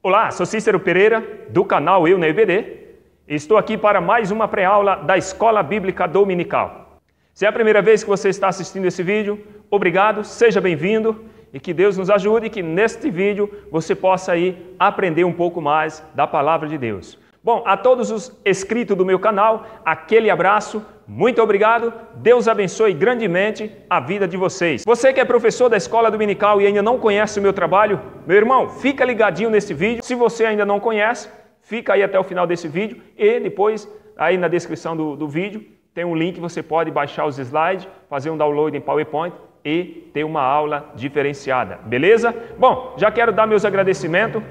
Olá, sou Cícero Pereira, do canal Eu na EBD. Estou aqui para mais uma pré-aula da Escola Bíblica Dominical. Se é a primeira vez que você está assistindo esse vídeo, obrigado, seja bem-vindo e que Deus nos ajude que neste vídeo você possa aí aprender um pouco mais da Palavra de Deus. Bom, a todos os inscritos do meu canal, aquele abraço, muito obrigado, Deus abençoe grandemente a vida de vocês. Você que é professor da Escola Dominical e ainda não conhece o meu trabalho, meu irmão, fica ligadinho nesse vídeo. Se você ainda não conhece, fica aí até o final desse vídeo e depois, aí na descrição do vídeo, tem um link, você pode baixar os slides, fazer um download em PowerPoint e ter uma aula diferenciada, beleza? Bom, já quero dar meus agradecimentos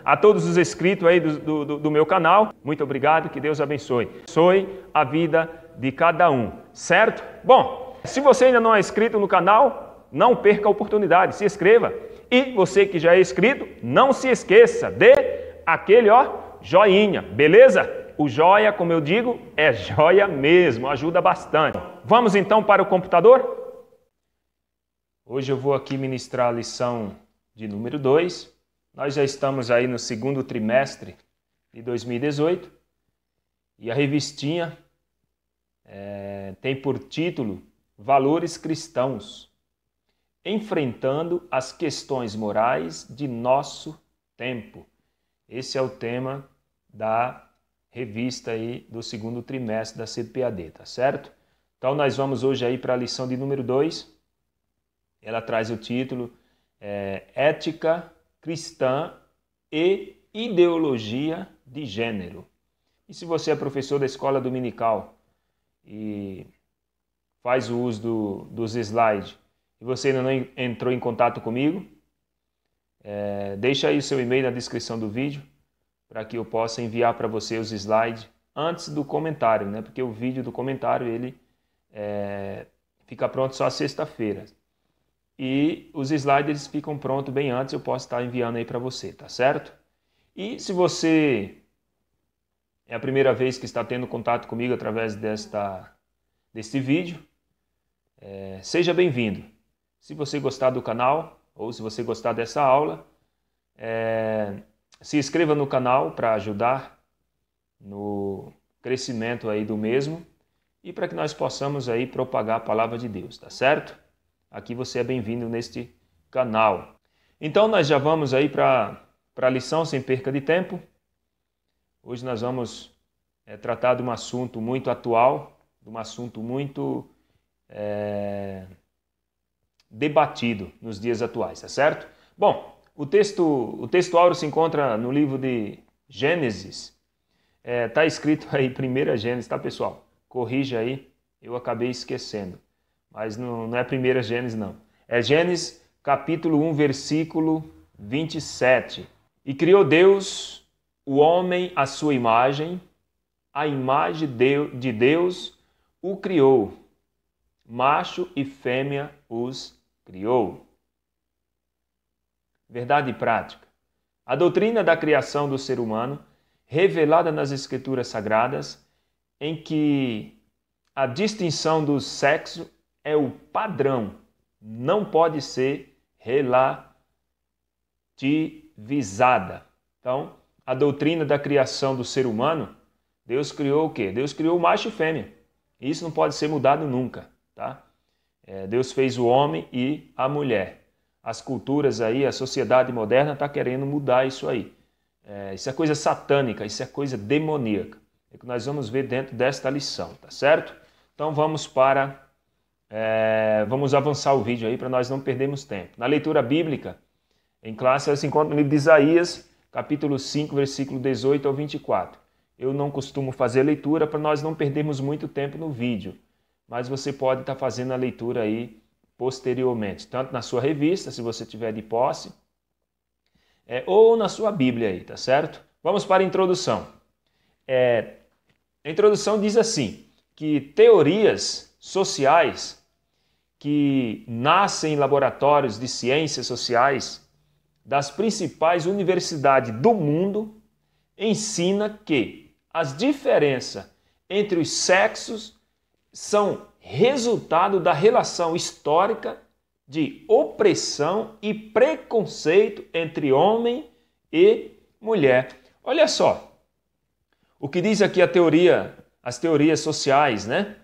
a todos os inscritos aí do meu canal. Muito obrigado, que Deus abençoe. Abençoe a vida de cada um, certo? Bom, se você ainda não é inscrito no canal, não perca a oportunidade, se inscreva. E você que já é inscrito, não se esqueça de aquele, joinha, beleza? O joia, como eu digo, é joia mesmo, ajuda bastante. Vamos então para o computador? Hoje eu vou aqui ministrar a lição de número 2. Nós já estamos aí no segundo trimestre de 2018 e a revistinha tem por título Valores Cristãos, enfrentando as questões morais de nosso tempo. Esse é o tema da revista aí do segundo trimestre da CPAD, tá certo? Então nós vamos hoje aí para a lição de número 2. Ela traz o título Ética Cristã e Ideologia de Gênero. E se você é professor da escola dominical e faz o uso dos slides e você ainda não entrou em contato comigo, deixa aí o seu e-mail na descrição do vídeo para que eu possa enviar para você os slides antes do comentário, né? Porque o vídeo do comentário ele fica pronto só sexta-feira. E os slides ficam prontos bem antes, eu posso estar enviando aí para você, tá certo? E se você é a primeira vez que está tendo contato comigo através deste vídeo, seja bem-vindo. Se você gostar do canal, ou se você gostar dessa aula, se inscreva no canal para ajudar no crescimento aí do mesmo e para que nós possamos aí propagar a palavra de Deus, tá certo? Aqui você é bem-vindo neste canal. Então nós já vamos aí para a lição sem perca de tempo. Hoje nós vamos tratar de um assunto muito atual, de um assunto muito debatido nos dias atuais, tá certo? Bom, o texto áureo se encontra no livro de Gênesis. Tá escrito aí 1 Gênesis, tá pessoal? Corrija aí, eu acabei esquecendo. Mas não é 1 Gênesis, não. É Gênesis, capítulo 1, versículo 27. E criou Deus o homem à sua imagem, a imagem de Deus o criou. Macho e fêmea os criou. Verdade prática. A doutrina da criação do ser humano, revelada nas Escrituras Sagradas, em que a distinção do sexo é o padrão, não pode ser relativizada. Então, a doutrina da criação do ser humano, Deus criou o quê? Deus criou o macho e fêmea. Isso não pode ser mudado nunca, tá? Deus fez o homem e a mulher. As culturas aí, a sociedade moderna está querendo mudar isso aí. Isso é coisa satânica, isso é coisa demoníaca. É que nós vamos ver dentro desta lição, tá certo? Então vamos avançar o vídeo aí para nós não perdermos tempo. Na leitura bíblica, em classe, ela se encontra no livro de Isaías, capítulo 5, versículo 18 ao 24. Eu não costumo fazer leitura para nós não perdermos muito tempo no vídeo, mas você pode estar fazendo a leitura aí posteriormente, tanto na sua revista, se você tiver de posse, ou na sua Bíblia aí, tá certo? Vamos para a introdução. A introdução diz assim, que teorias sociais que nascem em laboratórios de ciências sociais das principais universidades do mundo ensina que as diferenças entre os sexos são resultado da relação histórica de opressão e preconceito entre homem e mulher. Olha só, o que diz aqui as teorias sociais, né?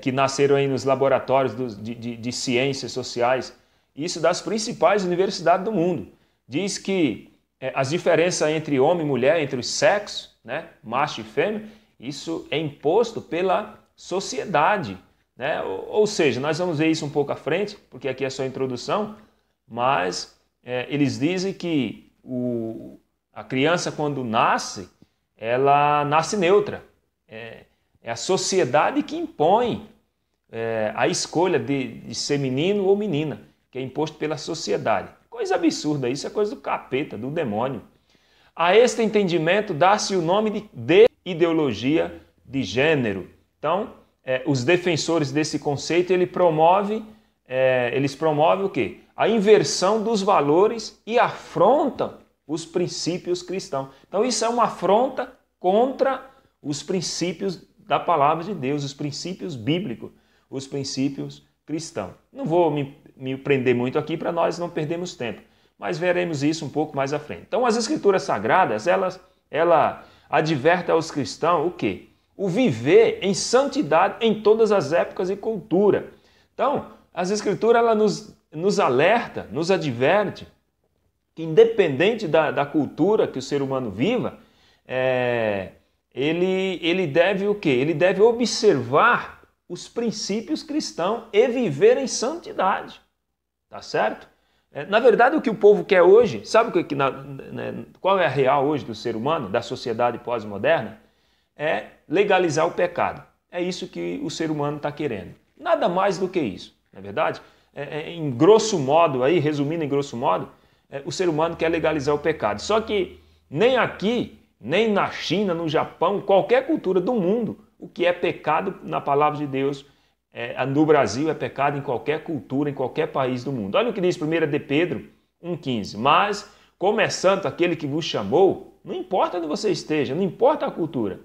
Que nasceram aí nos laboratórios de ciências sociais, isso das principais universidades do mundo. Diz que as diferenças entre homem e mulher, entre os sexos, né? Macho e fêmea, isso é imposto pela sociedade, né? Ou seja, nós vamos ver isso um pouco à frente, porque aqui é só a introdução, mas eles dizem que a criança, quando nasce, ela nasce neutra. É a sociedade que impõe a escolha de ser menino ou menina, que é imposto pela sociedade. Coisa absurda, isso é coisa do capeta, do demônio. A este entendimento dá-se o nome de ideologia de gênero. Então, os defensores desse conceito, eles promovem o quê? A inversão dos valores e afrontam os princípios cristãos. Então, isso é uma afronta contra os princípios da palavra de Deus, os princípios bíblicos, os princípios cristãos. Não vou me prender muito aqui para nós não perdermos tempo, mas veremos isso um pouco mais à frente. Então, as Escrituras Sagradas, ela adverte aos cristãos o quê? O viver em santidade em todas as épocas e cultura. Então, as Escrituras ela nos alerta, nos adverte que independente da cultura que o ser humano viva, ele deve o quê? Ele deve observar os princípios cristãos e viver em santidade. Tá certo? Na verdade, o que o povo quer hoje, sabe qual é a real hoje do ser humano, da sociedade pós-moderna? É legalizar o pecado. É isso que o ser humano está querendo. Nada mais do que isso, não é verdade? Em grosso modo, aí, resumindo em grosso modo, o ser humano quer legalizar o pecado. Só que nem aqui, nem na China, no Japão, qualquer cultura do mundo, o que é pecado na palavra de Deus, no Brasil é pecado em qualquer cultura, em qualquer país do mundo. Olha o que diz 1 de Pedro 1,15. Mas, como é santo aquele que vos chamou, não importa onde você esteja, não importa a cultura.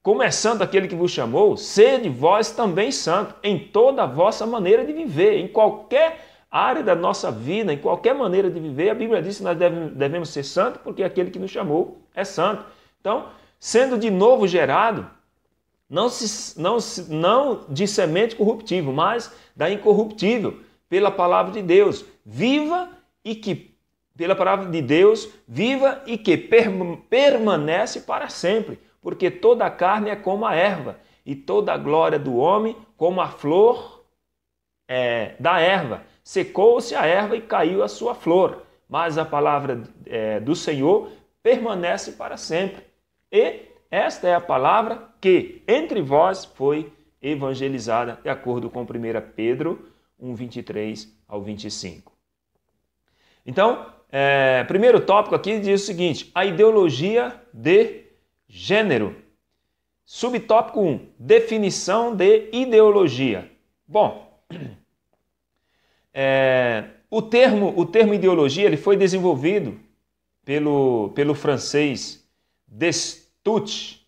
Como é santo aquele que vos chamou, sede vós também santo em toda a vossa maneira de viver, em qualquer área da nossa vida, em qualquer maneira de viver. A Bíblia diz que nós devemos ser santos porque aquele que nos chamou é santo. Então, sendo de novo gerado, não de semente corruptível, mas da incorruptível, pela palavra de Deus, pela palavra de Deus, viva e que permanece para sempre, porque toda a carne é como a erva, e toda a glória do homem como a flor da erva. Secou-se a erva e caiu a sua flor, mas a palavra do Senhor permanece para sempre. E esta é a palavra que entre vós foi evangelizada, de acordo com 1 Pedro 1, 23 ao 25. Então, primeiro tópico aqui diz o seguinte: a ideologia de gênero. Subtópico 1, definição de ideologia. Bom, o termo ideologia ele foi desenvolvido pelo francês Destutt,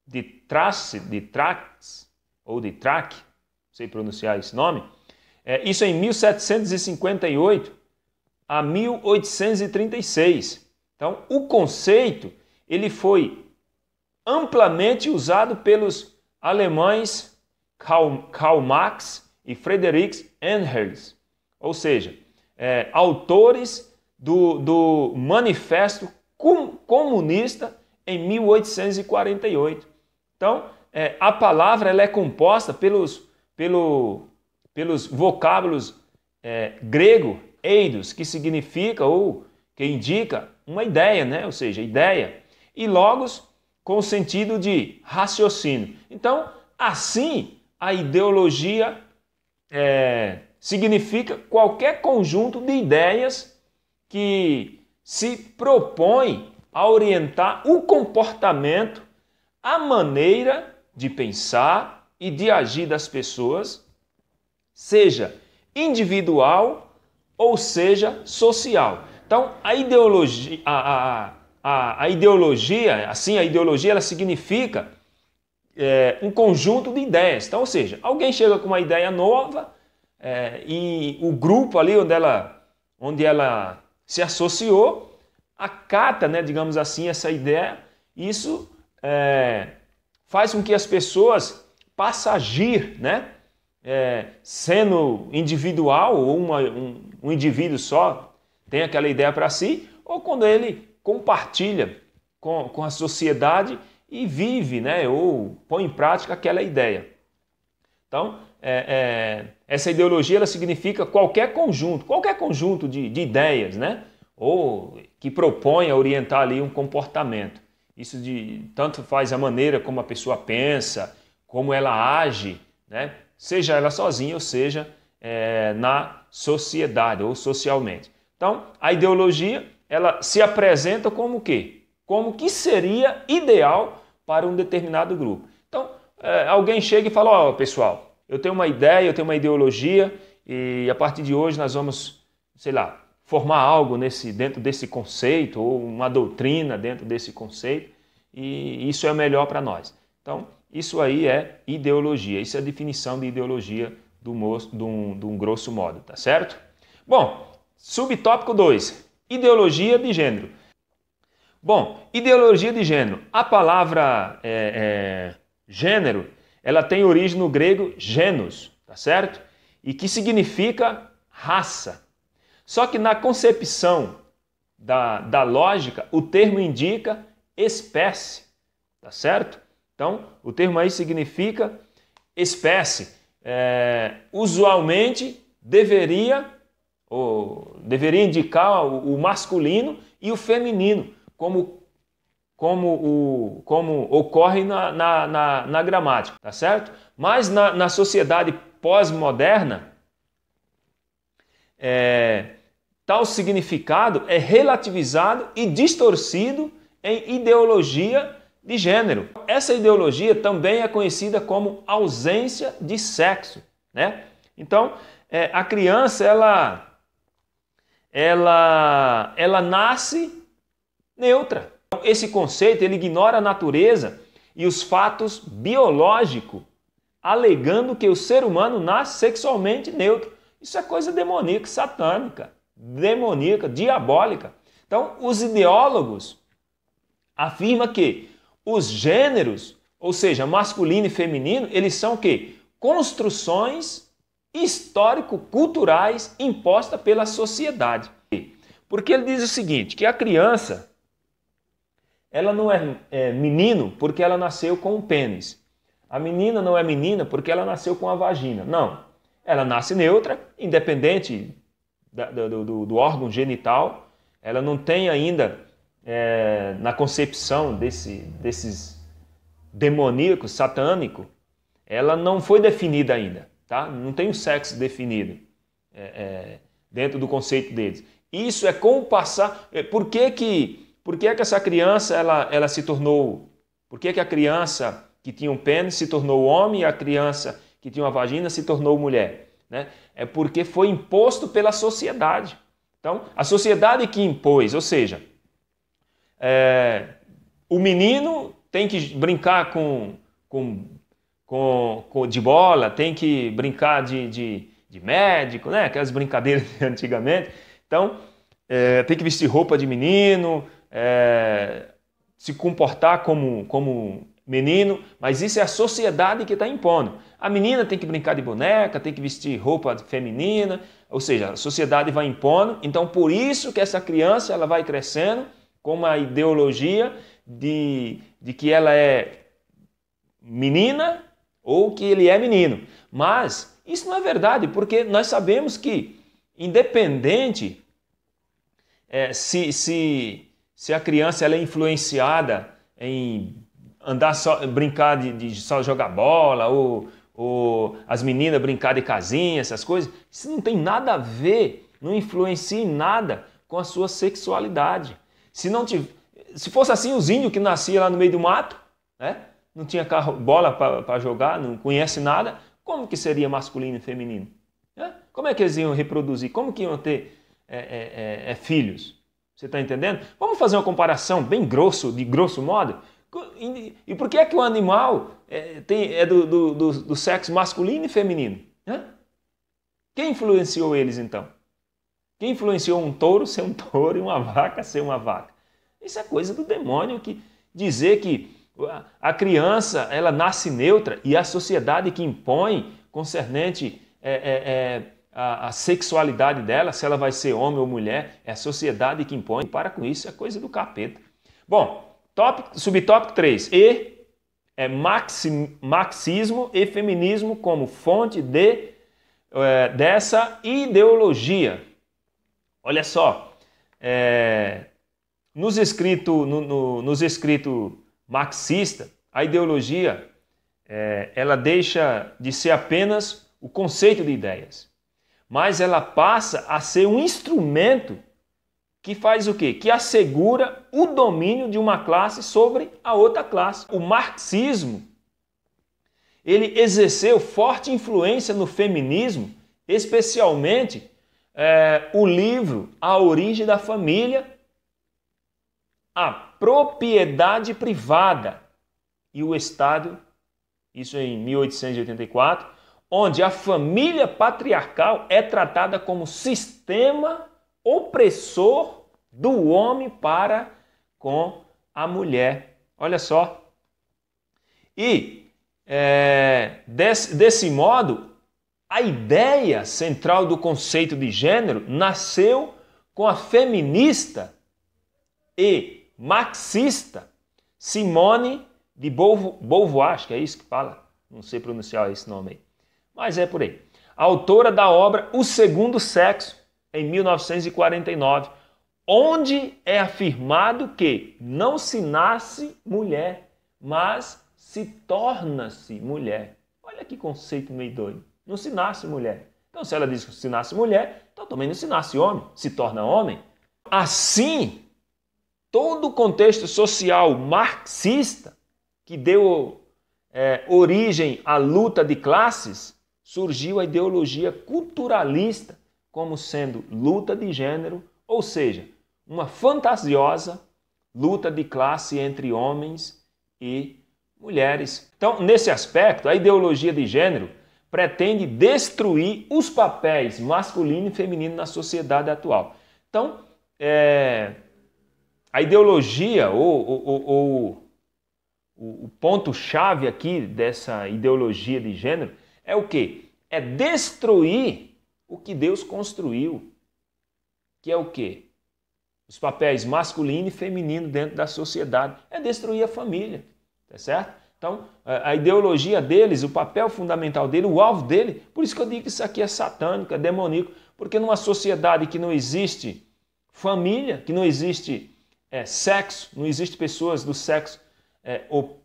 de Trax, não sei pronunciar esse nome, isso em 1758 a 1836. Então, o conceito ele foi amplamente usado pelos alemães Karl Marx e Friedrich Engels, ou seja, autores do Manifesto Comunista em 1848. Então, a palavra ela é composta pelos vocábulos grego, eidos, que significa ou que indica uma ideia, né? Ou seja, ideia, e logos com o sentido de raciocínio. Então, assim, a ideologia significa qualquer conjunto de ideias que se propõe a orientar o comportamento, a maneira de pensar e de agir das pessoas, seja individual ou seja social. Então, a ideologia ela significa um conjunto de ideias. Então, ou seja, alguém chega com uma ideia nova e o grupo ali onde ela se associou, acata, né, digamos assim, essa ideia. Isso faz com que as pessoas passem a agir, né, sendo individual, ou um indivíduo só tem aquela ideia para si, ou quando ele compartilha com a sociedade e vive, né, ou põe em prática aquela ideia. Então, essa ideologia ela significa qualquer conjunto de ideias, né, ou que propõe a orientar ali um comportamento. Isso tanto faz a maneira como a pessoa pensa, como ela age, né, seja ela sozinha ou seja na sociedade ou socialmente. Então, a ideologia ela se apresenta como o quê? Como que seria ideal para um determinado grupo. Então, alguém chega e fala, ó, pessoal, eu tenho uma ideia, eu tenho uma ideologia e a partir de hoje nós vamos, sei lá, formar algo dentro desse conceito ou uma doutrina dentro desse conceito e isso é melhor para nós. Então, isso aí é ideologia, isso é a definição de ideologia de um grosso modo, tá certo? Bom, subtópico 2, ideologia de gênero. Bom, ideologia de gênero. A palavra gênero, ela tem origem no grego gênus, tá certo? E que significa raça. Só que na concepção da lógica, o termo indica espécie, tá certo? Então, o termo aí significa espécie. Usualmente deveria indicar o masculino e o feminino, como ocorre na gramática, tá certo? Mas na sociedade pós-moderna, tal significado é relativizado e distorcido em ideologia de gênero. Essa ideologia também é conhecida como ausência de sexo, né? Então, a criança, ela nasce neutra. Esse conceito ele ignora a natureza e os fatos biológicos, alegando que o ser humano nasce sexualmente neutro. Isso é coisa demoníaca, satânica, diabólica. Então, os ideólogos afirmam que os gêneros, ou seja, masculino e feminino, eles são o quê? Construções histórico-culturais impostas pela sociedade. Porque ele diz o seguinte, que a criança, ela não é menino porque ela nasceu com um pênis. A menina não é menina porque ela nasceu com a vagina. Não, ela nasce neutra, independente do órgão genital. Ela não tem ainda, na concepção desses demoníacos, satânicos, ela não foi definida ainda. Tá? Não tem o sexo definido dentro do conceito deles. Isso é com o passar... Por que essa criança ela se tornou... Por que a criança que tinha um pênis se tornou homem e a criança que tinha uma vagina se tornou mulher? Né? É porque foi imposto pela sociedade. Então, a sociedade que impôs, ou seja, o menino tem que brincar de bola, tem que brincar de médico, né? Aquelas brincadeiras de antigamente. Então, tem que vestir roupa de menino, se comportar como menino, mas isso é a sociedade que está impondo. A menina tem que brincar de boneca, tem que vestir roupa feminina, ou seja, a sociedade vai impondo. Então, por isso que essa criança ela vai crescendo com uma ideologia de que ela é menina ou que ele é menino. Mas isso não é verdade, porque nós sabemos que, independente se a criança ela é influenciada em andar só, brincar de só jogar bola, ou as meninas brincar de casinha, essas coisas, isso não tem nada a ver, não influencia em nada com a sua sexualidade. Se fosse assim, os índios que nasciam lá no meio do mato, né? Não tinha bola para jogar, não conhece nada, como que seria masculino e feminino? Como é que eles iam reproduzir? Como que iam ter filhos? Você está entendendo? Vamos fazer uma comparação bem de grosso modo? E por que é que o animal é do sexo masculino e feminino? Quem influenciou eles então? Quem influenciou um touro ser um touro e uma vaca ser uma vaca? Isso é coisa do demônio, que dizer que a criança ela nasce neutra e a sociedade que impõe concernente a sexualidade dela, se ela vai ser homem ou mulher, é a sociedade que impõe. Para com isso, é coisa do capeta. Bom, subtópico 3. Marxismo e feminismo como fonte dessa ideologia. Olha só, nos escritos marxistas, a ideologia ela deixa de ser apenas o conceito de ideias, mas ela passa a ser um instrumento que faz o quê? Que assegura o domínio de uma classe sobre a outra classe. O marxismo, ele exerceu forte influência no feminismo, especialmente o livro A Origem da Família, a propriedade privada e o Estado, isso em 1884, onde a família patriarcal é tratada como sistema opressor do homem para com a mulher. Olha só. E, desse modo, a ideia central do conceito de gênero nasceu com a feminista e marxista Simone de Beauvoir, acho que é isso que fala, não sei pronunciar esse nome aí, mas é por aí. Autora da obra O Segundo Sexo, em 1949, onde é afirmado que não se nasce mulher, mas se torna-se mulher. Olha que conceito meio doido. Não se nasce mulher. Então, se ela diz que se nasce mulher, então também não se nasce homem, se torna homem. Assim, todo o contexto social marxista que deu origem à luta de classes, surgiu a ideologia culturalista como sendo luta de gênero, ou seja, uma fantasiosa luta de classe entre homens e mulheres. Então, nesse aspecto, a ideologia de gênero pretende destruir os papéis masculino e feminino na sociedade atual. Então, a ideologia, o ponto-chave aqui dessa ideologia de gênero é o quê? É destruir o que Deus construiu, que é o quê? Os papéis masculino e feminino dentro da sociedade. É destruir a família, tá certo? Então, a ideologia deles, o papel fundamental dele, o alvo dele, por isso que eu digo que isso aqui é satânico, é demoníaco, porque numa sociedade que não existe família, que não existe sexo, não existe pessoas do sexo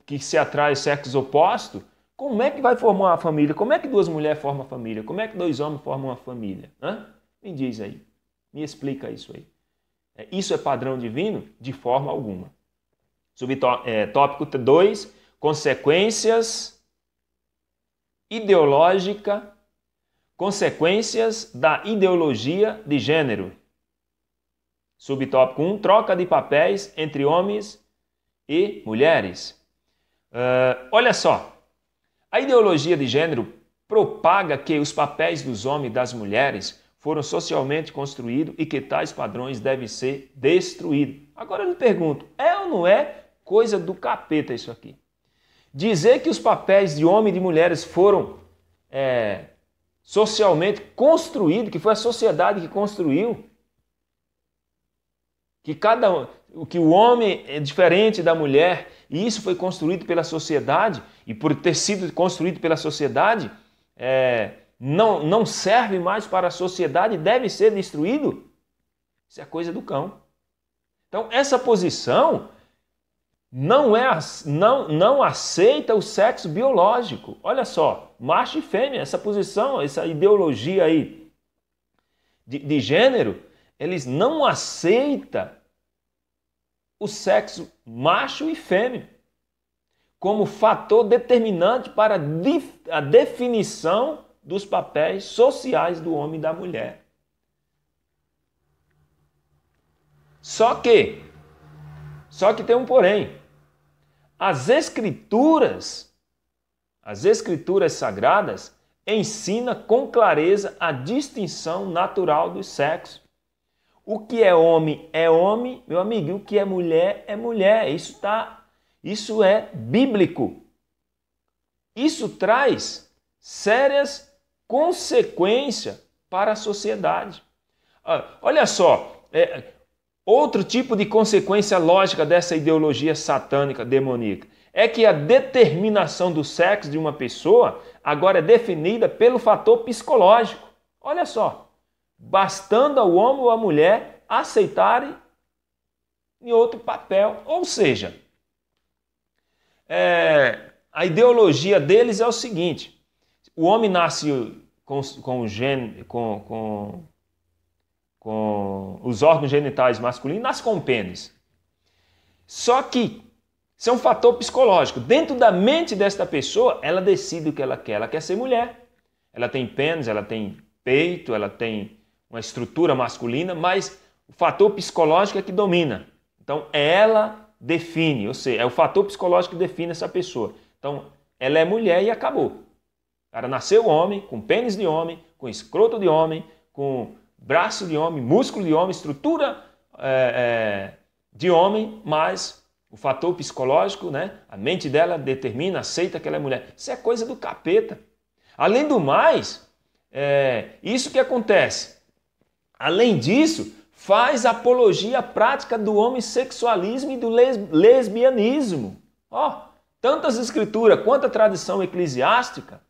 que se atraem sexo oposto, como é que vai formar uma família? Como é que duas mulheres formam uma família? Como é que dois homens formam uma família? Me diz aí, me explica isso aí. Isso é padrão divino? De forma alguma. Tópico 2, consequências consequências da ideologia de gênero. Subtópico 1, troca de papéis entre homens e mulheres. Olha só, a ideologia de gênero propaga que os papéis dos homens e das mulheres foram socialmente construídos e que tais padrões devem ser destruídos. Agora eu lhe pergunto, é ou não é coisa do capeta isso aqui? Dizer que os papéis de homem e de mulheres foram socialmente construídos, que foi a sociedade que construiu, que o homem é diferente da mulher, e isso foi construído pela sociedade, e por ter sido construído pela sociedade, não serve mais para a sociedade e deve ser destruído? Isso é coisa do cão. Então, essa posição não aceita o sexo biológico. Olha só, macho e fêmea, essa posição, essa ideologia aí de gênero, eles não aceitam o sexo macho e fêmea como fator determinante para a definição dos papéis sociais do homem e da mulher. Só que tem um porém. As escrituras sagradas ensinam com clareza a distinção natural dos sexos. O que é homem, meu amigo, e o que é mulher. Isso é bíblico. Isso traz sérias consequências para a sociedade. Olha só, outro tipo de consequência lógica dessa ideologia satânica, demoníaca, é que a determinação do sexo de uma pessoa agora é definida pelo fator psicológico. Olha só, bastando ao homem ou à mulher aceitarem em outro papel. Ou seja, a ideologia deles é o seguinte: o homem nasce com os órgãos genitais masculinos, nasce com o pênis. Só que isso é um fator psicológico. Dentro da mente desta pessoa, ela decide o que ela quer. Ela quer ser mulher. Ela tem pênis, ela tem peito, ela tem uma estrutura masculina, mas o fator psicológico é que domina. Então, ela define, ou seja, é o fator psicológico que define essa pessoa. Então, ela é mulher e acabou. O cara nasceu homem, com pênis de homem, com escroto de homem, com braço de homem, músculo de homem, estrutura de homem, mas o fator psicológico, né? A mente dela determina, aceita que ela é mulher. Isso é coisa do capeta. Além do mais, isso que acontece. Além disso, faz apologia prática do homossexualismo e do lesbianismo. Tanto as escrituras quanto a tradição eclesiástica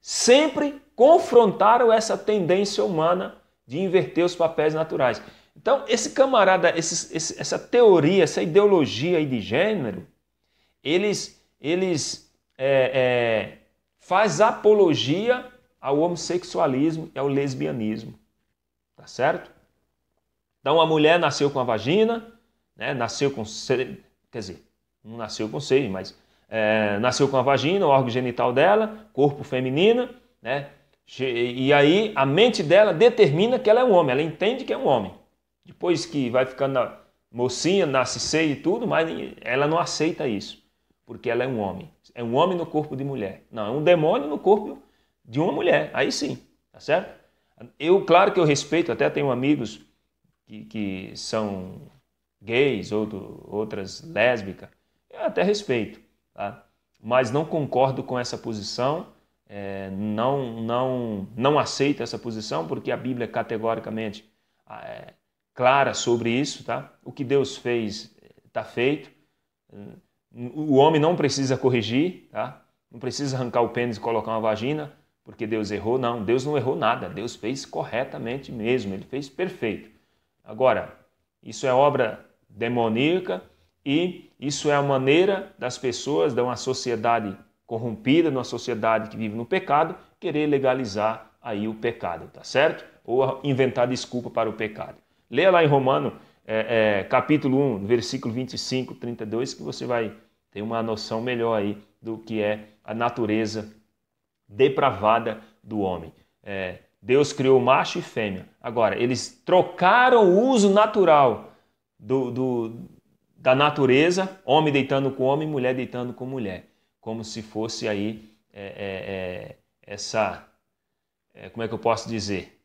sempre confrontaram essa tendência humana de inverter os papéis naturais. Então, esse camarada, essa teoria, essa ideologia aí de gênero, eles faz apologia ao homossexualismo e ao lesbianismo. Tá certo? Então, a mulher nasceu com a vagina, né? Nasceu com... Quer dizer, não nasceu com seio, mas nasceu com a vagina, o órgão genital dela, corpo feminino, né? E aí a mente dela determina que ela é um homem, ela entende que é um homem. Depois que vai ficando mocinha, nasce seio e tudo, mas ela não aceita isso, porque ela é um homem. É um homem no corpo de mulher. Não, é um demônio no corpo de uma mulher. Aí sim, tá certo? Claro que eu respeito, até tenho amigos que são gays, outras lésbicas, eu até respeito, tá? Mas não concordo com essa posição, não aceito essa posição, porque a Bíblia é categoricamente clara sobre isso, tá? O que Deus fez está feito, o homem não precisa corrigir, tá? Não precisa arrancar o pênis e colocar uma vagina, porque Deus errou. Não, Deus não errou nada, Deus fez corretamente mesmo, Ele fez perfeito. Agora, isso é obra demoníaca e isso é a maneira das pessoas, de uma sociedade corrompida, de uma sociedade que vive no pecado, querer legalizar aí o pecado, tá certo? Ou inventar desculpa para o pecado. Leia lá em Romanos, capítulo 1, versículo 25, 32, que você vai ter uma noção melhor aí do que é a natureza depravada do homem. Deus criou macho e fêmea. Agora, eles trocaram o uso natural da natureza, homem deitando com homem, mulher deitando com mulher. Como se fosse aí como é que eu posso dizer?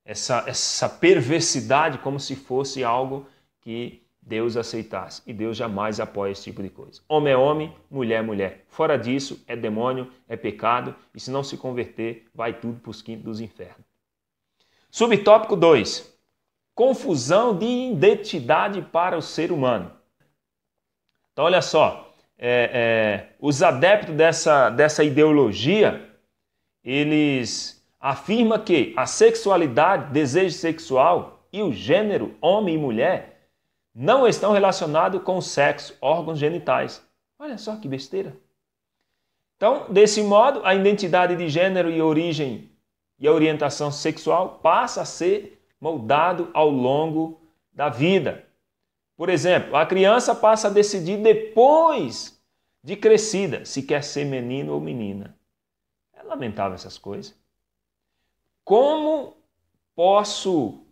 Essa perversidade, como se fosse algo que Deus aceitasse. E Deus jamais apoia esse tipo de coisa. Homem é homem, mulher é mulher. Fora disso, é demônio, é pecado, e se não se converter, vai tudo para os quintos dos infernos. Subtópico 2. Confusão de identidade para o ser humano. Então, olha só, os adeptos dessa ideologia, eles afirmam que a sexualidade, desejo sexual e o gênero, homem e mulher, não estão relacionados com o sexo, órgãos genitais. Olha só que besteira. Então, desse modo, a identidade de gênero e origem e a orientação sexual passa a ser moldado ao longo da vida. Por exemplo, a criança passa a decidir depois de crescida se quer ser menino ou menina. É lamentável essas coisas. Como posso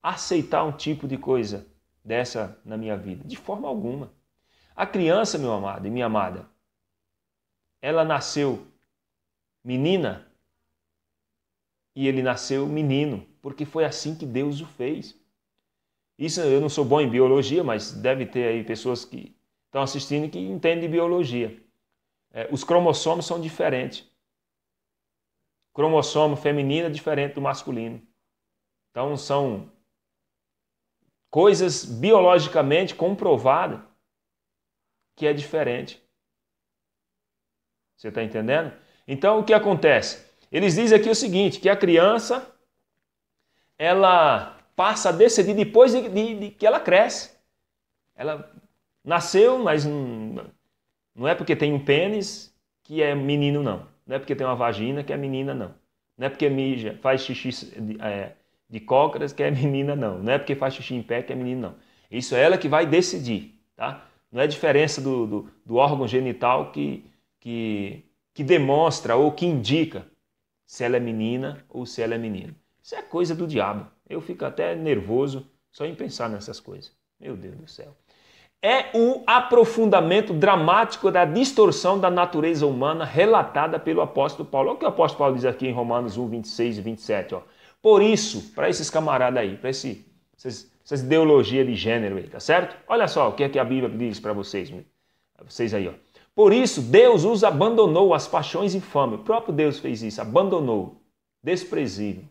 aceitar um tipo de coisa dessa na minha vida? De forma alguma. A criança, meu amado e minha amada, ela nasceu menina e ele nasceu menino. porque foi assim que Deus o fez. Isso eu não sou bom em biologia, mas deve ter aí pessoas que estão assistindo que entendem de biologia. Os cromossomos são diferentes. O cromossomo feminino é diferente do masculino. Então são coisas biologicamente comprovadas que é diferente. Você está entendendo? Então o que acontece? Eles dizem aqui o seguinte, que a criança ela passa a decidir depois de que ela cresce. Ela nasceu, mas não é porque tem um pênis que é menino, não. Não é porque tem uma vagina que é menina, não. Não é porque mija, faz xixi de cócoras que é menina, não. Não é porque faz xixi em pé que é menino, não. Isso é ela que vai decidir, tá? Não é diferença do órgão genital que demonstra ou que indica se ela é menina ou se ela é menino. Isso é coisa do diabo. Eu fico até nervoso só em pensar nessas coisas. Meu Deus do céu. É o aprofundamento dramático da distorção da natureza humana relatada pelo apóstolo Paulo. Olha o que o apóstolo Paulo diz aqui em Romanos 1, 26 e 27. Ó. Por isso, para esses camaradas aí, para essas ideologias de gênero aí, tá certo? Olha só o que é que a Bíblia diz para vocês aí, ó. Por isso, Deus os abandonou às paixões infames. O próprio Deus fez isso, abandonou, desprezível.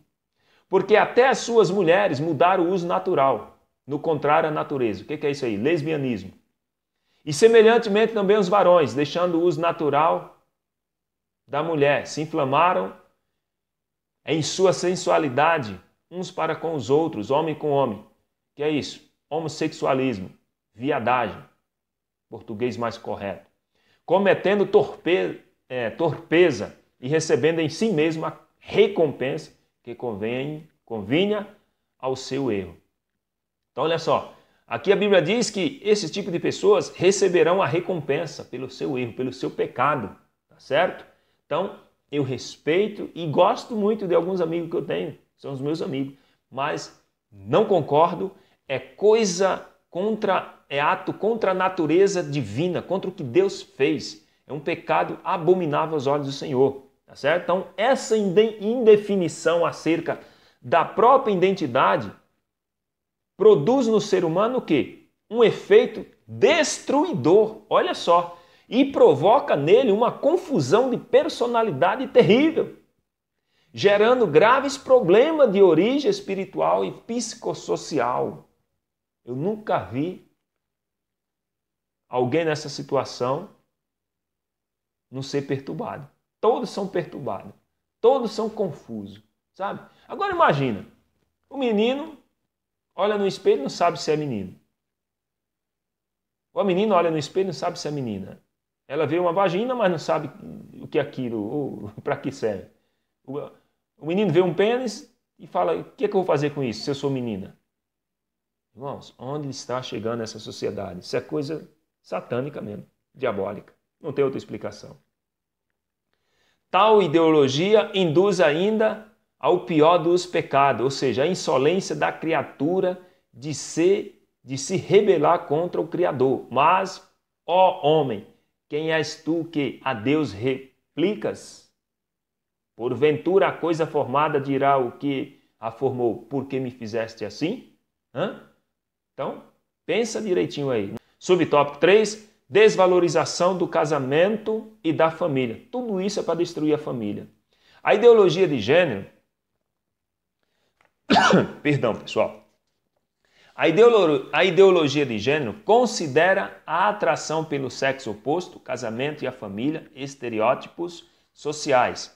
Porque até as suas mulheres mudaram o uso natural, no contrário à natureza. O que é isso aí? Lesbianismo. E semelhantemente também os varões, deixando o uso natural da mulher, se inflamaram em sua sensualidade, uns para com os outros, homem com homem. Que é isso? Homossexualismo, viadagem, português mais correto. Cometendo torpeza e recebendo em si mesmo a recompensa que convinha ao seu erro. Então, olha só, aqui a Bíblia diz que esse tipo de pessoas receberão a recompensa pelo seu erro, pelo seu pecado, tá certo? Então, eu respeito e gosto muito de alguns amigos que eu tenho, são os meus amigos, mas não concordo, é ato contra a natureza divina, contra o que Deus fez. É um pecado abominável aos olhos do Senhor. Tá certo? Então, essa indefinição acerca da própria identidade produz no ser humano o quê? Um efeito destruidor, olha só, e provoca nele uma confusão de personalidade terrível, gerando graves problemas de origem espiritual e psicossocial. Eu nunca vi alguém nessa situação não ser perturbado. Todos são perturbados, todos são confusos, sabe? Agora imagina, o menino olha no espelho e não sabe se é menino. Ou a menina olha no espelho e não sabe se é menina. Ela vê uma vagina, mas não sabe o que é aquilo, ou para que serve. O menino vê um pênis e fala, o que é que eu vou fazer com isso se eu sou menina? Irmãos, onde está chegando essa sociedade? Isso é coisa satânica mesmo, diabólica. Não tem outra explicação. Tal ideologia induz ainda ao pior dos pecados, ou seja, a insolência da criatura de se rebelar contra o Criador. Mas, ó homem, quem és tu que a Deus replicas? Porventura a coisa formada dirá o que a formou, por que me fizeste assim? Então, pensa direitinho aí. Subtópico 3, desvalorização do casamento e da família. Tudo isso é para destruir a família. A ideologia de gênero... Perdão, pessoal. A ideologia de gênero considera a atração pelo sexo oposto, casamento e a família, estereótipos sociais,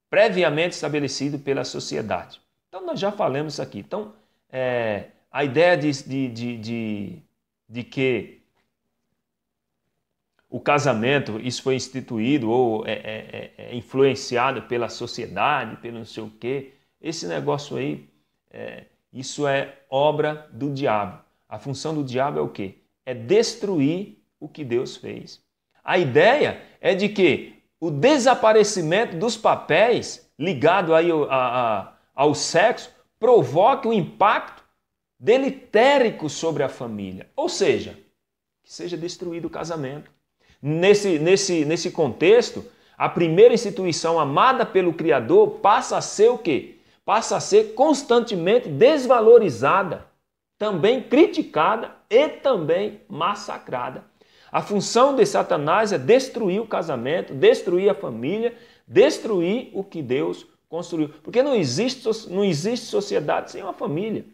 previamente estabelecidos pela sociedade. Então, nós já falamos isso aqui. Então, a ideia de que o casamento, isso foi instituído ou é influenciado pela sociedade, pelo não sei o quê, esse negócio aí, isso é obra do diabo. A função do diabo é o quê? É destruir o que Deus fez. A ideia é de que o desaparecimento dos papéis ligado aí ao sexo provoque um impacto deletérico sobre a família. Ou seja, que seja destruído o casamento. Nesse contexto, a primeira instituição amada pelo Criador passa a ser o quê? passa a ser constantemente desvalorizada, também criticada e também massacrada. A função de Satanás é destruir o casamento, destruir a família, destruir o que Deus construiu. Porque não existe sociedade sem uma família.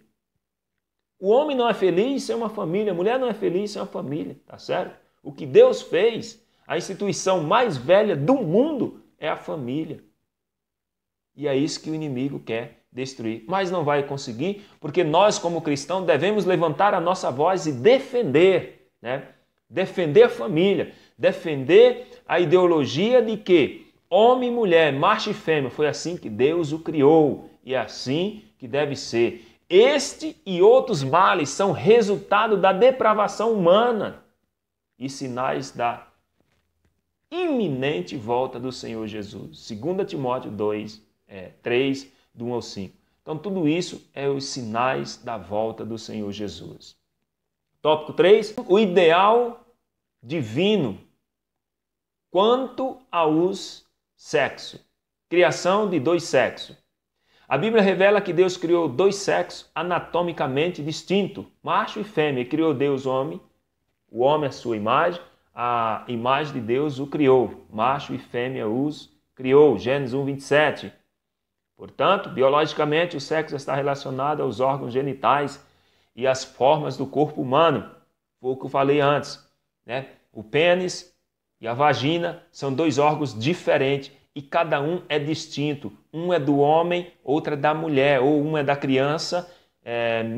O homem não é feliz sem uma família, a mulher não é feliz sem uma família, tá certo? O que Deus fez, a instituição mais velha do mundo é a família. E é isso que o inimigo quer destruir. Mas não vai conseguir, porque nós, como cristãos, devemos levantar a nossa voz e defender, né? Defender a família, defender a ideologia de que homem e mulher, macho e fêmea, foi assim que Deus o criou e é assim que deve ser. Este e outros males são resultado da depravação humana e sinais da iminente volta do Senhor Jesus. 2 Timóteo 3, do 1 ao 5. Então, tudo isso é os sinais da volta do Senhor Jesus. Tópico 3, o ideal divino quanto aos sexos. Criação de dois sexos. A Bíblia revela que Deus criou dois sexos anatomicamente distintos, macho e fêmea. Criou Deus o homem à sua imagem, a imagem de Deus o criou. Macho e fêmea os criou. Gênesis 1, 27. Portanto, biologicamente, o sexo está relacionado aos órgãos genitais e às formas do corpo humano. Foi o que eu falei antes, né? O pênis e a vagina são dois órgãos diferentes e cada um é distinto. Um é do homem, outro é da mulher, ou um é da criança,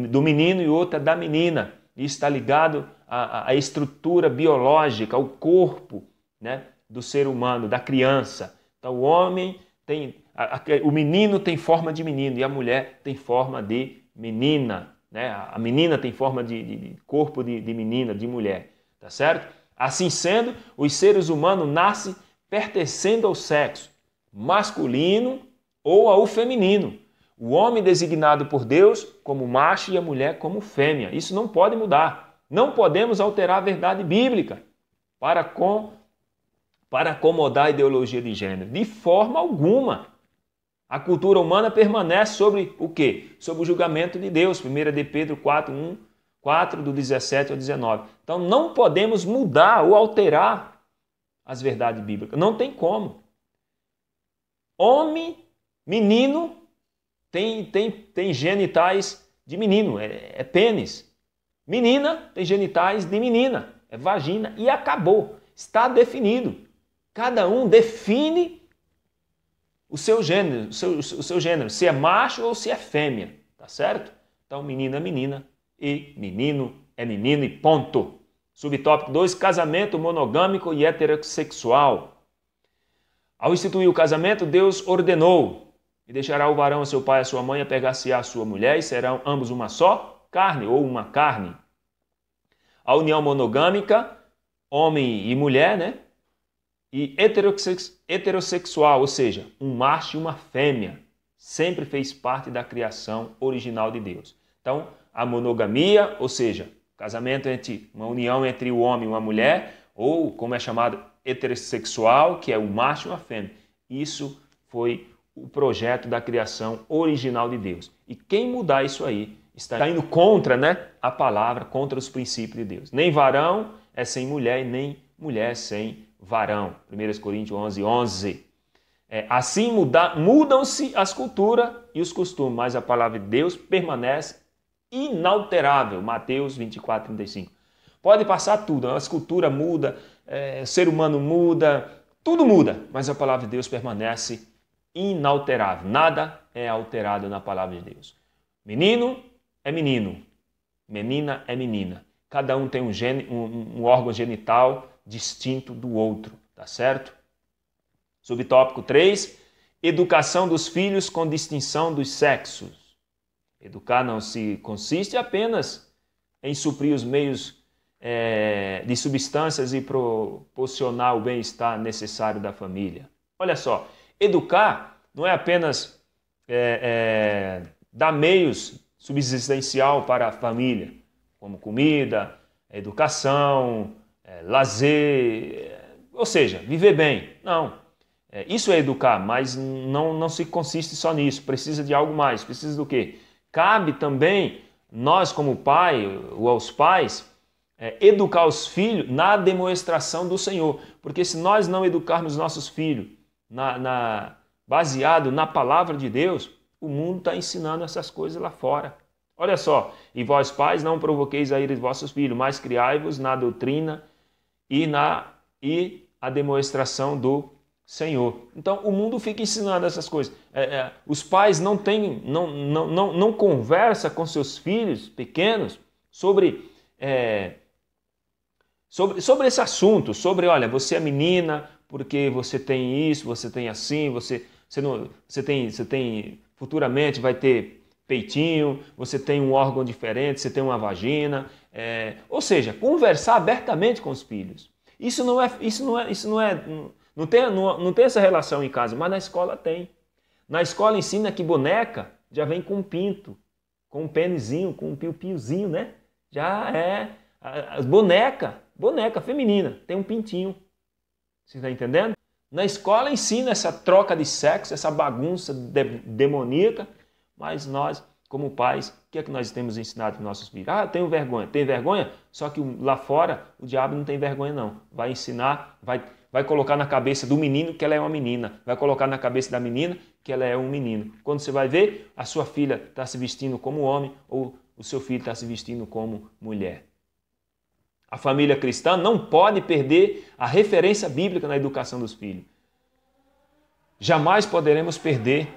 do menino e outro é da menina. Isso está ligado à estrutura biológica, ao corpo, né, do ser humano, da criança. Então o homem tem... O menino tem forma de menino e a mulher tem forma de menina, né? A menina tem forma de corpo de menina, de mulher, tá certo? Assim sendo, os seres humanos nascem pertencendo ao sexo masculino ou ao feminino. O homem designado por Deus como macho e a mulher como fêmea. Isso não pode mudar. Não podemos alterar a verdade bíblica para acomodar a ideologia de gênero. De forma alguma. A cultura humana permanece sobre o quê? Sobre o julgamento de Deus. 1 de Pedro 4, do 17 ao 19. Então não podemos mudar ou alterar as verdades bíblicas. Não tem como. Homem, menino, tem genitais de menino, é pênis. Menina tem genitais de menina, é vagina e acabou. Está definido. Cada um define o seu gênero, o seu gênero, se é macho ou se é fêmea, tá certo? Então, menina é menina e menino é menino e ponto. Subtópico 2, casamento monogâmico e heterossexual. Ao instituir o casamento, Deus ordenou: e deixará o varão a seu pai e a sua mãe, apegar-se-á a sua mulher, e serão ambos uma só carne ou uma carne. A união monogâmica, homem e mulher, né? E heterossexual, ou seja, um macho e uma fêmea, sempre fez parte da criação original de Deus. Então, a monogamia, ou seja, casamento uma união entre o homem e uma mulher, ou como é chamado heterossexual, que é o macho e uma fêmea. Isso foi o projeto da criação original de Deus. E quem mudar isso aí está indo contra, né, a palavra, contra os princípios de Deus. Nem varão é sem mulher e nem mulher sem varão. 1 Coríntios 11, 11. Assim mudam-se as culturas e os costumes, mas a palavra de Deus permanece inalterável. Mateus 24, 35. Pode passar tudo, a cultura muda, o ser humano muda, tudo muda, mas a palavra de Deus permanece inalterável. Nada é alterado na palavra de Deus. Menino é menino, menina é menina. Cada um tem um órgão genital distinto do outro, tá certo? Subtópico 3, educação dos filhos com distinção dos sexos. Educar não se consiste apenas em suprir os meios de substâncias e proporcionar o bem-estar necessário da família. Olha só, educar não é apenas dar meios subsistencial para a família, como comida, educação, lazer, ou seja, viver bem. Não. Isso é educar, mas não se consiste só nisso. Precisa de algo mais. Precisa do quê? Cabe também nós, como pai ou aos pais, educar os filhos na demonstração do Senhor. Porque se nós não educarmos nossos filhos baseado na palavra de Deus, o mundo está ensinando essas coisas lá fora. Olha só, e vós pais não provoqueis a ira de vossos filhos, mas criai-vos na doutrina e a demonstração do Senhor. Então o mundo fica ensinando essas coisas. Os pais não conversam com seus filhos pequenos sobre esse assunto, olha, você é menina porque você tem isso, você tem assim, você tem futuramente vai ter peitinho, você tem um órgão diferente, você tem uma vagina, ou seja, conversar abertamente com os filhos. Não tem essa relação em casa, mas na escola tem. Na escola ensina que boneca já vem com um pinto, com um pênisinho, com um piu-piuzinho, né? Já é boneca feminina, tem um pintinho. Você está entendendo? Na escola ensina essa troca de sexo, essa bagunça demoníaca, mas nós, como pais, o que é que nós temos ensinado para os nossos filhos? Ah, eu tenho vergonha. Tem vergonha? Só que lá fora o diabo não tem vergonha não. Vai ensinar, vai colocar na cabeça do menino que ela é uma menina. Vai colocar na cabeça da menina que ela é um menino. Quando você vai ver, a sua filha está se vestindo como homem ou o seu filho está se vestindo como mulher. A família cristã não pode perder a referência bíblica na educação dos filhos. Jamais poderemos perder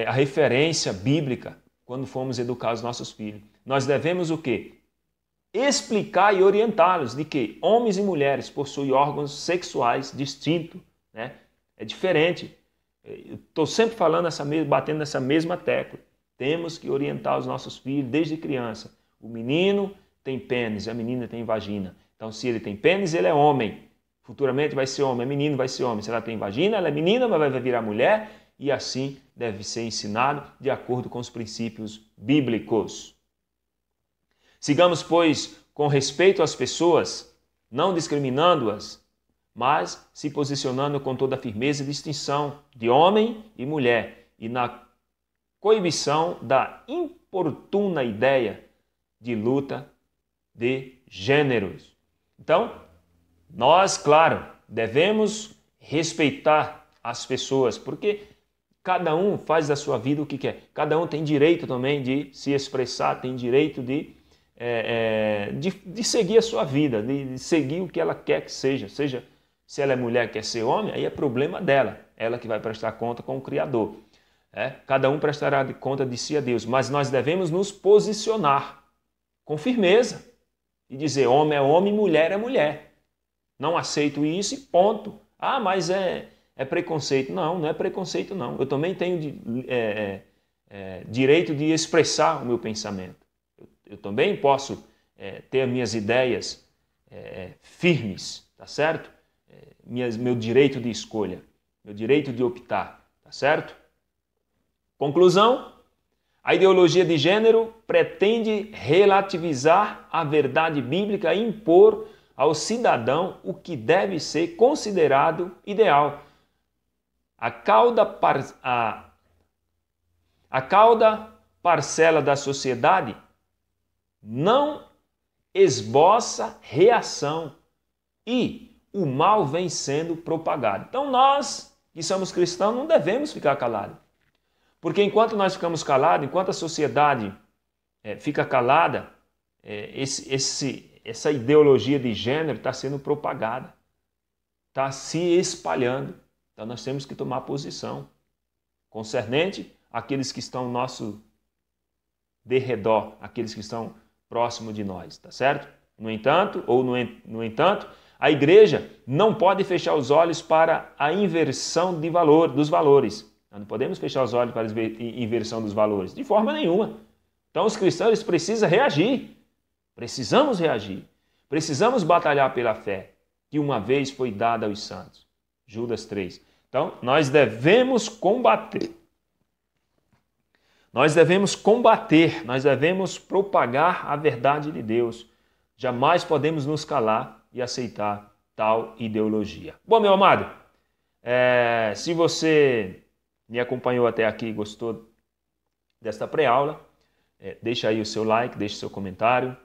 a referência bíblica quando formos educar os nossos filhos. Nós devemos o quê? Explicar e orientá-los de que homens e mulheres possuem órgãos sexuais distintos, né? É diferente. Eu estou sempre batendo nessa mesma tecla. Temos que orientar os nossos filhos desde criança. O menino tem pênis, a menina tem vagina. Então, se ele tem pênis, ele é homem. Futuramente vai ser homem, é menino, vai ser homem. Se ela tem vagina, ela é menina, mas vai virar mulher. E assim deve ser ensinado de acordo com os princípios bíblicos. Sigamos, pois, com respeito às pessoas, não discriminando-as, mas se posicionando com toda a firmeza e distinção de homem e mulher e na coibição da importuna ideia de luta de gêneros. Então, nós, claro, devemos respeitar as pessoas, porque cada um faz da sua vida o que quer. Cada um tem direito também de se expressar, tem direito de seguir a sua vida, de seguir o que ela quer que seja. Seja se ela é mulher, quer ser homem, aí é problema dela. Ela que vai prestar conta com o Criador. Cada um prestará conta de si a Deus, mas nós devemos nos posicionar com firmeza e dizer homem é homem, mulher é mulher. Não aceito isso e ponto. Ah, mas é preconceito. Não é preconceito não. Eu também tenho direito de expressar o meu pensamento. Eu também posso ter minhas ideias firmes, tá certo? Meu direito de escolha, meu direito de optar, tá certo? Conclusão, a ideologia de gênero pretende relativizar a verdade bíblica e impor ao cidadão o que deve ser considerado ideal. A cauda parcela da sociedade não esboça reação e o mal vem sendo propagado. Então nós, que somos cristãos, não devemos ficar calados. Porque enquanto nós ficamos calados, enquanto a sociedade fica calada, essa ideologia de gênero está sendo propagada, está se espalhando. Então nós temos que tomar posição concernente àqueles que estão ao nosso derredor, aqueles que estão próximo de nós, tá certo? No entanto, a igreja não pode fechar os olhos para a inversão dos valores. Nós não podemos fechar os olhos para a inversão dos valores, de forma nenhuma. Então os cristãos precisam reagir, precisamos reagir, precisamos batalhar pela fé que uma vez foi dada aos santos. Judas 3. Então nós devemos combater, nós devemos propagar a verdade de Deus. Jamais podemos nos calar e aceitar tal ideologia. Bom, meu amado, Se você me acompanhou até aqui e gostou desta pré-aula, deixa aí o seu like, deixa o seu comentário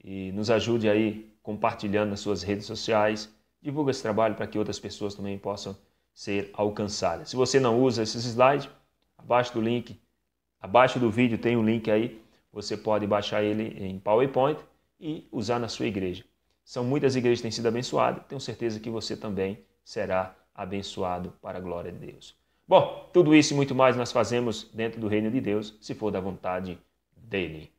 e nos ajude aí compartilhando nas suas redes sociais. Divulga esse trabalho para que outras pessoas também possam ser alcançadas. Se você não usa esses slides, abaixo do vídeo tem um link aí, você pode baixar ele em PowerPoint e usar na sua igreja. São muitas igrejas que têm sido abençoadas, tenho certeza que você também será abençoado para a glória de Deus. Bom, tudo isso e muito mais nós fazemos dentro do reino de Deus, se for da vontade dele.